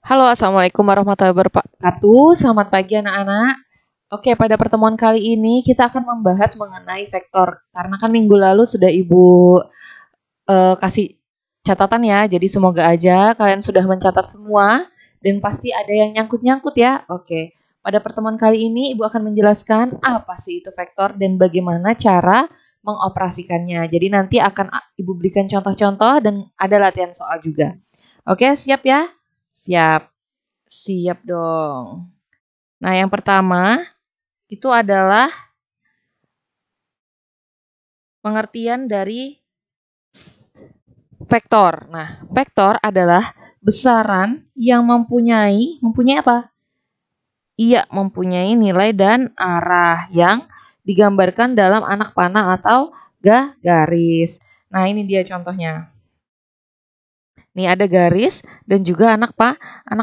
Halo, Assalamualaikum warahmatullahi wabarakatuh. Selamat pagi anak-anak. Oke, pada pertemuan kali ini kita akan membahas mengenai vektor. Karena kan minggu lalu sudah Ibu kasih catatan ya. Jadi semoga aja kalian sudah mencatat semua dan pasti ada yang nyangkut-nyangkut ya. Oke, pada pertemuan kali ini Ibu akan menjelaskan apa sih itu vektor dan bagaimana cara mengoperasikannya. Jadi nanti akan Ibu berikan contoh-contoh dan ada latihan soal juga. Oke, siap ya? Siap. Siap dong. Nah, yang pertama itu adalah pengertian dari vektor. Nah, vektor adalah besaran yang mempunyai apa? Iya, mempunyai nilai dan arah yang digambarkan dalam anak panah atau garis. Nah, ini dia contohnya. Nih ada garis dan juga anak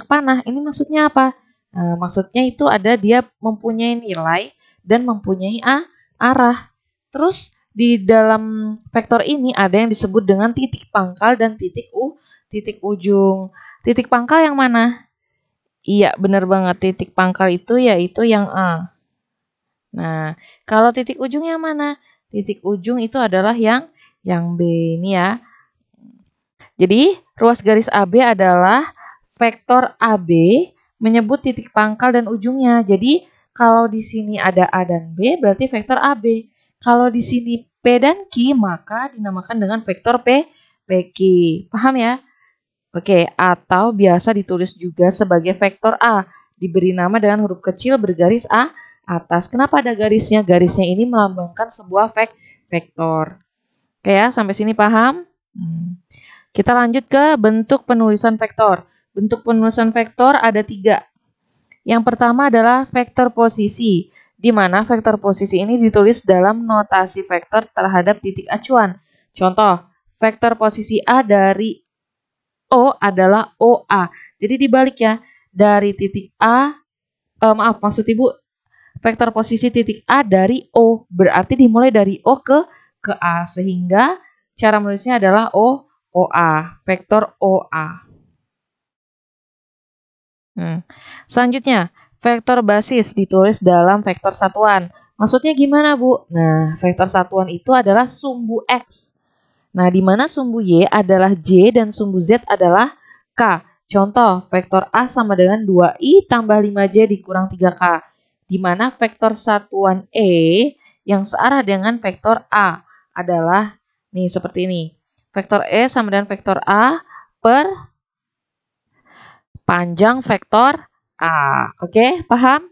panah. Ini maksudnya apa? Nah, maksudnya itu ada dia mempunyai nilai dan mempunyai arah. Terus di dalam vektor ini ada yang disebut dengan titik pangkal dan titik ujung. Titik pangkal yang mana? Iya, benar banget. Titik pangkal itu yaitu yang A. Nah, kalau titik ujung yang mana? Titik ujung itu adalah yang B. Ini ya. Jadi, ruas garis AB adalah vektor AB menyebut titik pangkal dan ujungnya. Jadi, kalau di sini ada A dan B, berarti vektor AB. Kalau di sini P dan Q, maka dinamakan dengan vektor PQ. Paham ya? Oke, atau biasa ditulis juga sebagai vektor A. Diberi nama dengan huruf kecil bergaris A atas. Kenapa ada garisnya? Garisnya ini melambangkan sebuah vektor. Oke ya, sampai sini paham? Kita lanjut ke bentuk penulisan vektor. Bentuk penulisan vektor ada 3. Yang pertama adalah vektor posisi, di mana vektor posisi ini ditulis dalam notasi vektor terhadap titik acuan. Contoh, vektor posisi A dari O adalah OA. Jadi dibalik ya, dari titik A, maksud Ibu, vektor posisi titik A dari O, berarti dimulai dari O ke A, sehingga cara menulisnya adalah OA, vektor OA. Selanjutnya, vektor basis ditulis dalam vektor satuan. Maksudnya gimana, Bu? Nah, vektor satuan itu adalah sumbu X. Nah, di mana sumbu Y adalah J dan sumbu Z adalah K. Contoh, vektor A sama dengan 2I tambah 5J dikurang 3K. Di mana vektor satuan E yang searah dengan vektor A adalah, nih seperti ini. Vektor E sama dengan vektor A per panjang vektor A. Oke, paham?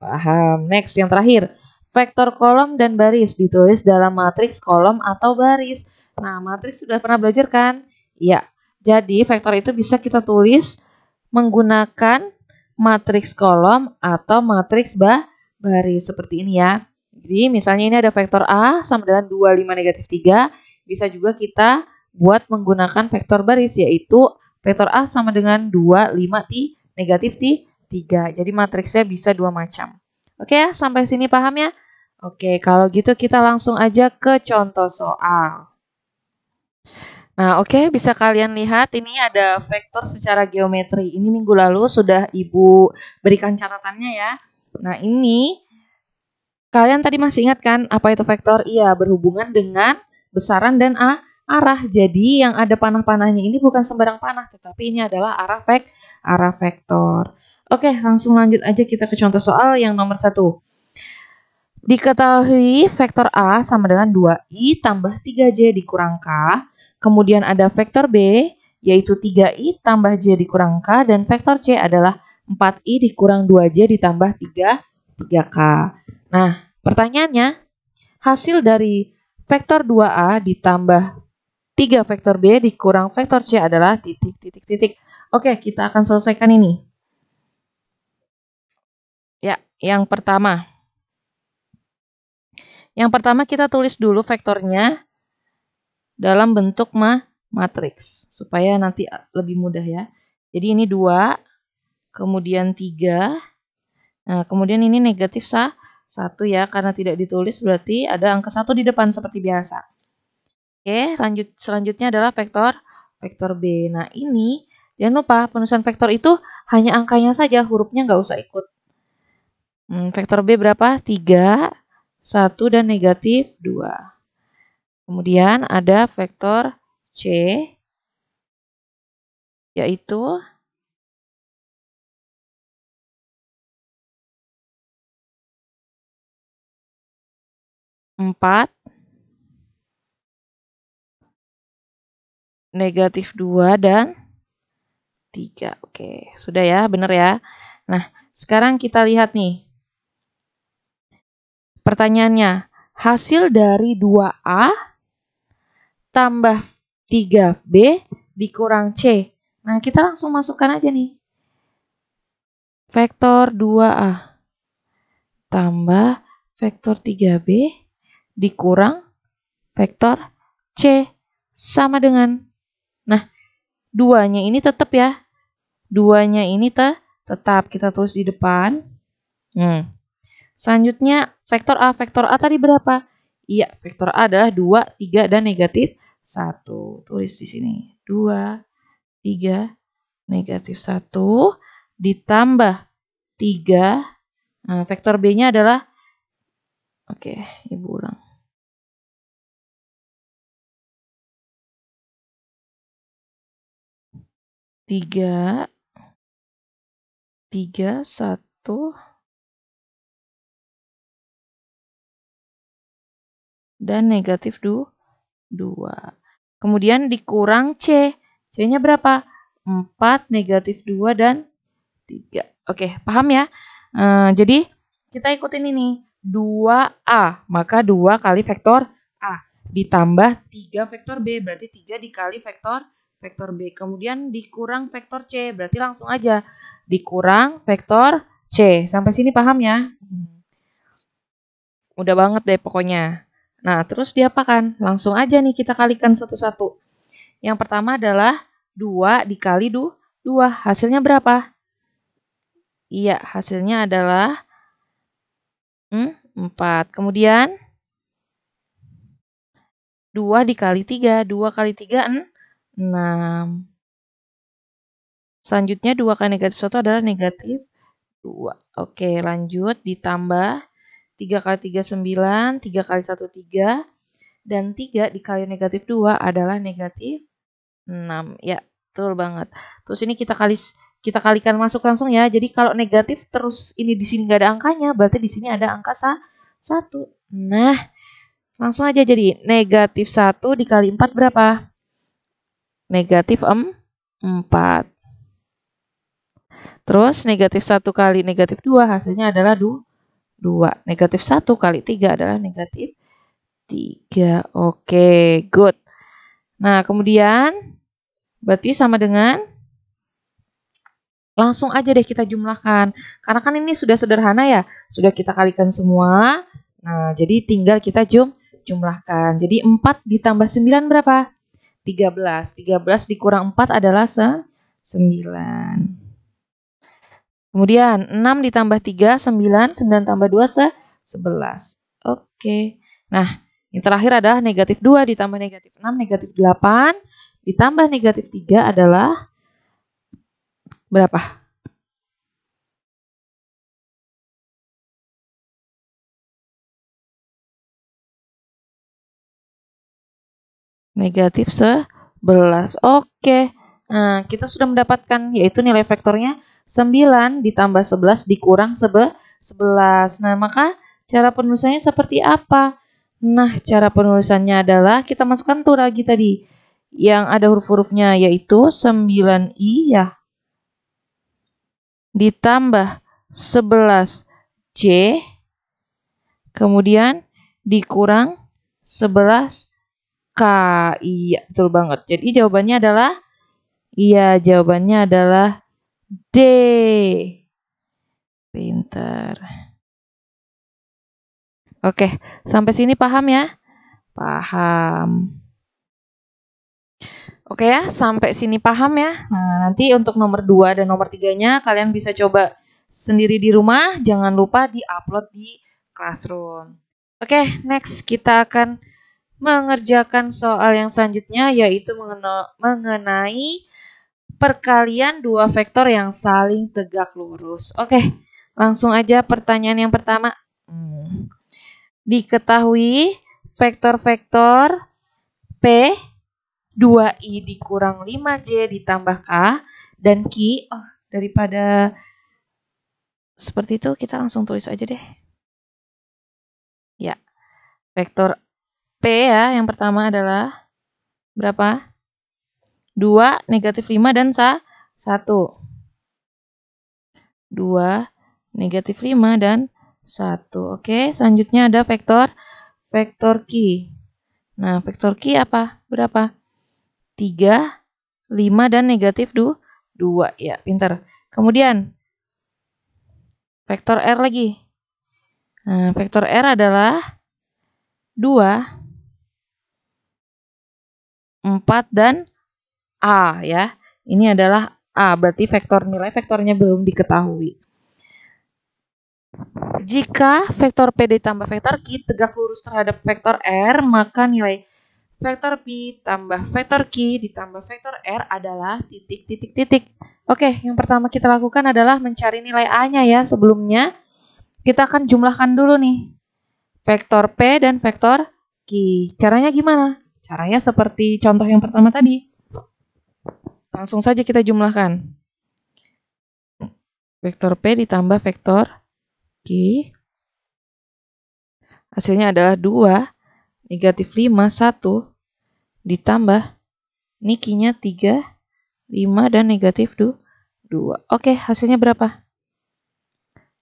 Paham. Next, yang terakhir. Vektor kolom dan baris ditulis dalam matriks kolom atau baris. Nah, matriks sudah pernah belajar kan? Iya. Jadi, vektor itu bisa kita tulis menggunakan matriks kolom atau matriks baris. Seperti ini ya. Jadi, misalnya ini ada vektor A sama dengan 25 negatif 3. Bisa juga kita buat menggunakan vektor baris, yaitu vektor A sama dengan 2, 5, negatif 3. Jadi matriksnya bisa 2 macam. Oke ya, sampai sini paham ya? Oke, kalau gitu kita langsung aja ke contoh soal. Nah, oke, bisa kalian lihat ini ada vektor secara geometri. Ini minggu lalu sudah Ibu berikan catatannya ya. Nah, ini kalian tadi masih ingat kan apa itu vektor? Iya, berhubungan dengan besaran dan arah. Jadi yang ada panah-panahnya ini bukan sembarang panah, tetapi ini adalah arah vektor. Oke, langsung lanjut aja kita ke contoh soal yang nomor 1. Diketahui vektor A sama dengan 2I tambah 3J dikurang K. Kemudian ada vektor B, yaitu 3I tambah J dikurang K. Dan vektor C adalah 4I dikurang 2J ditambah 3K. Nah, pertanyaannya, hasil dari vektor 2A ditambah 3 vektor B dikurang vektor C adalah titik. Oke, kita akan selesaikan ini. Ya, yang pertama. Yang pertama kita tulis dulu vektornya dalam bentuk matriks supaya nanti lebih mudah ya. Jadi ini 2, kemudian 3. Nah, kemudian ini negatif 1 ya, karena tidak ditulis berarti ada angka 1 di depan seperti biasa. Oke, selanjutnya adalah vektor B. Nah, ini Jangan lupa penulisan vektor itu hanya angkanya saja, hurufnya nggak usah ikut. Vektor B berapa? 3, 1, dan negatif 2. Kemudian ada vektor C, yaitu 4, negatif 2, dan 3. Oke, sudah ya, benar ya. Nah, sekarang kita lihat nih. Pertanyaannya, hasil dari 2A tambah 3B dikurang C. Nah, kita langsung masukkan aja nih. Vektor 2A tambah vektor 3B dikurang vektor C sama dengan. Nah, 2-nya ini tetap ya. 2-nya ini tetap kita tulis di depan. Selanjutnya vektor A. Vektor A tadi berapa? Iya, vektor A adalah 2, 3, dan negatif 1. Tulis di sini. 2, 3, negatif 1 ditambah 3. Nah, vektor B-nya adalah, oke, Ibu ulang. 3, 3, 1, dan negatif 2. Kemudian dikurang C. C-nya berapa? 4, negatif 2, dan 3. Oke, paham ya? Jadi kita ikutin ini. 2A, maka 2 kali vektor A. Ditambah 3 vektor B, berarti 3 dikali vektor B. Kemudian dikurang vektor C, berarti langsung aja. Dikurang vektor C. Sampai sini paham ya? Udah banget deh pokoknya. Nah, terus diapakan? Langsung aja nih kita kalikan satu-satu. Yang pertama adalah 2 dikali 2. Hasilnya berapa? Iya, hasilnya adalah 4. Kemudian 2 dikali 3. 2 kali 3, 6. Selanjutnya 2 kali negatif 1 adalah negatif 2. Oke, lanjut. Ditambah 3 kali 3, 9. 3 kali 1, 3. Dan 3 dikali negatif 2 adalah negatif 6. Ya, betul banget. Terus ini kita kalikan masuk langsung ya. Jadi kalau negatif terus ini di sini nggak ada angkanya, berarti di sini ada angka 1. Nah, langsung aja jadi negatif 1 dikali 4 berapa? Negatif 4. Terus negatif 1 kali negatif 2 hasilnya adalah 2. Negatif 1 kali 3 adalah negatif 3. Oke, good. Nah, kemudian berarti sama dengan, langsung aja deh kita jumlahkan. Karena kan ini sudah sederhana ya. Sudah kita kalikan semua. Nah, jadi tinggal kita jumlahkan. Jadi 4 ditambah 9 berapa? 13. 13 dikurang 4 adalah 9. Kemudian 6 ditambah 3, 9. 9 tambah 2, 11. Oke. Nah, yang terakhir adalah negatif 2 ditambah negatif 6, negatif 8. Ditambah negatif 3 adalah berapa? Negatif 11. Oke. Nah, kita sudah mendapatkan yaitu nilai vektornya 9 ditambah 11 dikurang 11. Nah, maka cara penulisannya seperti apa? Nah, cara penulisannya adalah kita masukkan tuh lagi tadi yang ada huruf-hurufnya yaitu 9I ya. Ditambah 11J. Kemudian dikurang 11K. Iya, betul banget. Jadi jawabannya adalah D. Pinter. Oke, sampai sini paham ya? Paham. Oke ya, sampai sini paham ya? Nah, nanti untuk nomor 2 dan nomor 3-nya kalian bisa coba sendiri di rumah. Jangan lupa di-upload di Classroom. Oke, next kita akan mengerjakan soal yang selanjutnya yaitu mengenai perkalian dua vektor yang saling tegak lurus. Oke, langsung aja pertanyaan yang pertama. Diketahui vektor-vektor P 2i dikurang 5j ditambah k dan Q. Daripada seperti itu kita langsung tulis aja deh. Ya, vektor P ya, yang pertama adalah berapa? 2, negatif 5, dan 1. 2, negatif 5, dan 1. Oke, selanjutnya ada vektor Q. Nah, vektor Q apa? Berapa? 3, 5, dan negatif 2. Ya, pintar. Kemudian, vektor R lagi. Nah, vektor R adalah 2, 4, dan A ya. Ini adalah A, berarti nilai vektornya belum diketahui. Jika vektor P ditambah vektor Q tegak lurus terhadap vektor R, maka nilai vektor P tambah vektor Q ditambah vektor R adalah titik. Oke, yang pertama kita lakukan adalah mencari nilai A-nya ya. Sebelumnya kita akan jumlahkan dulu nih vektor P dan vektor Q. Caranya gimana? Caranya seperti contoh yang pertama tadi. Langsung saja kita jumlahkan. Vektor P ditambah vektor Q. Hasilnya adalah 2, negatif 5, 1. Ditambah, ini Q-nya 3, 5, dan negatif 2. Oke, hasilnya berapa?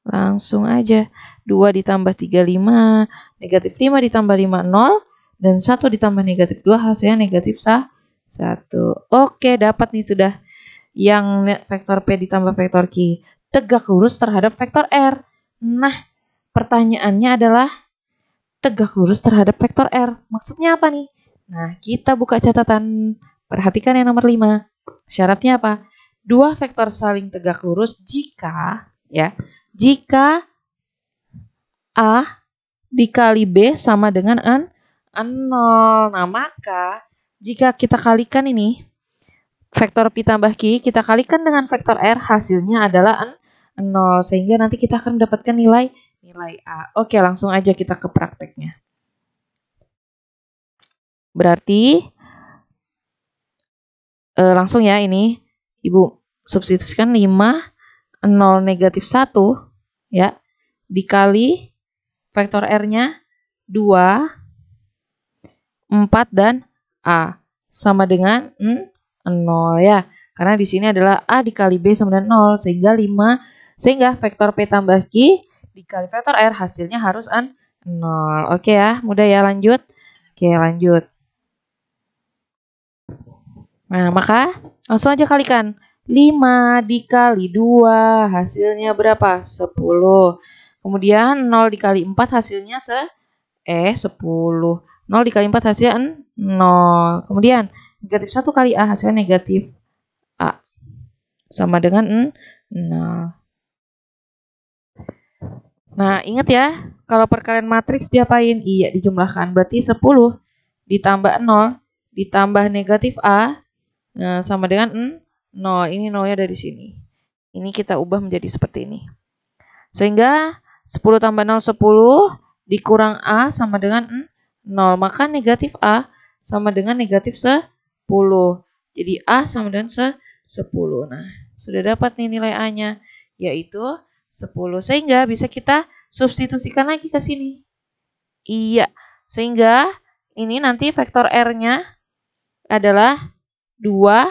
Langsung aja. 2 ditambah 3, 5. Negatif 5 ditambah 5, 0. Dan 1 ditambah negatif 2, hasilnya negatif 1. Oke, dapat nih sudah. Yang vektor P ditambah vektor Q tegak lurus terhadap vektor R. Nah, pertanyaannya adalah tegak lurus terhadap vektor R. Maksudnya apa nih? Nah, kita buka catatan. Perhatikan yang nomor 5. Syaratnya apa? Dua vektor saling tegak lurus jika A dikali B sama dengan 0. Nah, maka jika kita kalikan ini, vektor P tambah Q, kita kalikan dengan vektor R, hasilnya adalah 0. Sehingga nanti kita akan mendapatkan nilai A. Oke, langsung aja kita ke prakteknya. Berarti, langsung ya ini, Ibu substitusikan 5, 0, negatif 1, ya, dikali vektor R-nya 2, 4, dan A. Sama dengan 0 ya. Karena di sini adalah A dikali B sama dengan 0. Sehingga vektor P tambah Q dikali vektor R hasilnya harus 0. Oke ya, mudah ya, lanjut. Oke, lanjut. Nah, maka langsung aja kalikan. 5 dikali 2 hasilnya berapa? 10. Kemudian 0 dikali 4 hasilnya 10. 0 dikali 4 hasilnya 0. Kemudian negatif 1 kali A hasilnya negatif A. Sama dengan 0. Nah, ingat ya, kalau perkalian matriks diapain? Iya, dijumlahkan. Berarti 10 ditambah 0 ditambah negatif A sama dengan 0. Ini 0-nya dari sini. Ini kita ubah menjadi seperti ini. Sehingga 10 tambah 0, 10 dikurang A sama dengan 0. Maka negatif A sama dengan negatif 10. Jadi A sama dengan 10. Nah, sudah dapat nih nilai A-nya, yaitu 10. Sehingga bisa kita substitusikan lagi ke sini. Iya, sehingga ini nanti vektor R-nya adalah 2,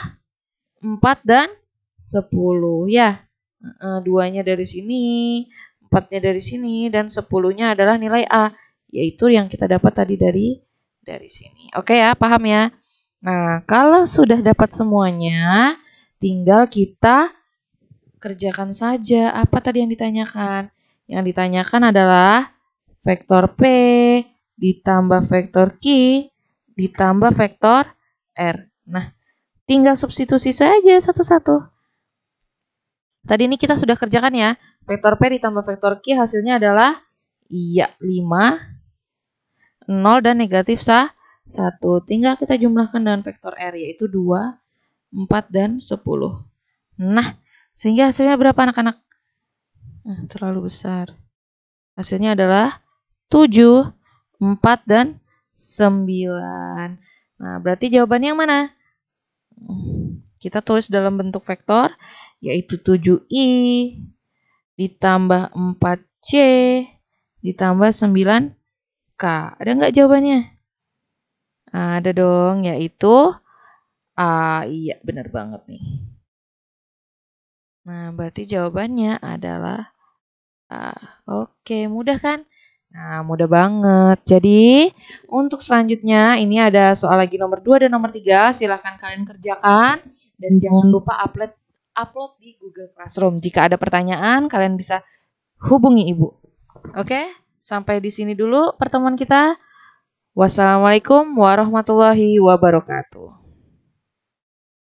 4, dan 10 ya. 2-nya dari sini, 4-nya dari sini, dan 10-nya adalah nilai A, yaitu yang kita dapat tadi dari sini. Oke ya, paham ya? Nah, kalau sudah dapat semuanya, tinggal kita kerjakan saja. Apa tadi yang ditanyakan? Yang ditanyakan adalah vektor P ditambah vektor Q ditambah vektor R. Nah, tinggal substitusi saja satu-satu. Tadi ini kita sudah kerjakan ya. Vektor P ditambah vektor Q hasilnya adalah 5, 0, dan negatif 1. Tinggal kita jumlahkan dengan vektor R, yaitu 2, 4 dan 10. Nah, sehingga hasilnya berapa anak-anak? Terlalu besar. Hasilnya adalah 7, 4, dan 9. Nah, berarti jawabannya yang mana? Kita tulis dalam bentuk vektor, yaitu 7i ditambah 4c ditambah 9k. Ada nggak jawabannya? Ada dong, yaitu iya benar banget nih. Nah, berarti jawabannya adalah A. Oke, mudah kan? Nah, mudah banget. Jadi, untuk selanjutnya ini ada soal lagi nomor 2 dan nomor 3. Silahkan kalian kerjakan. Dan jangan lupa upload di Google Classroom. Jika ada pertanyaan, kalian bisa hubungi Ibu. Oke, sampai di sini dulu pertemuan kita. Wassalamualaikum warahmatullahi wabarakatuh.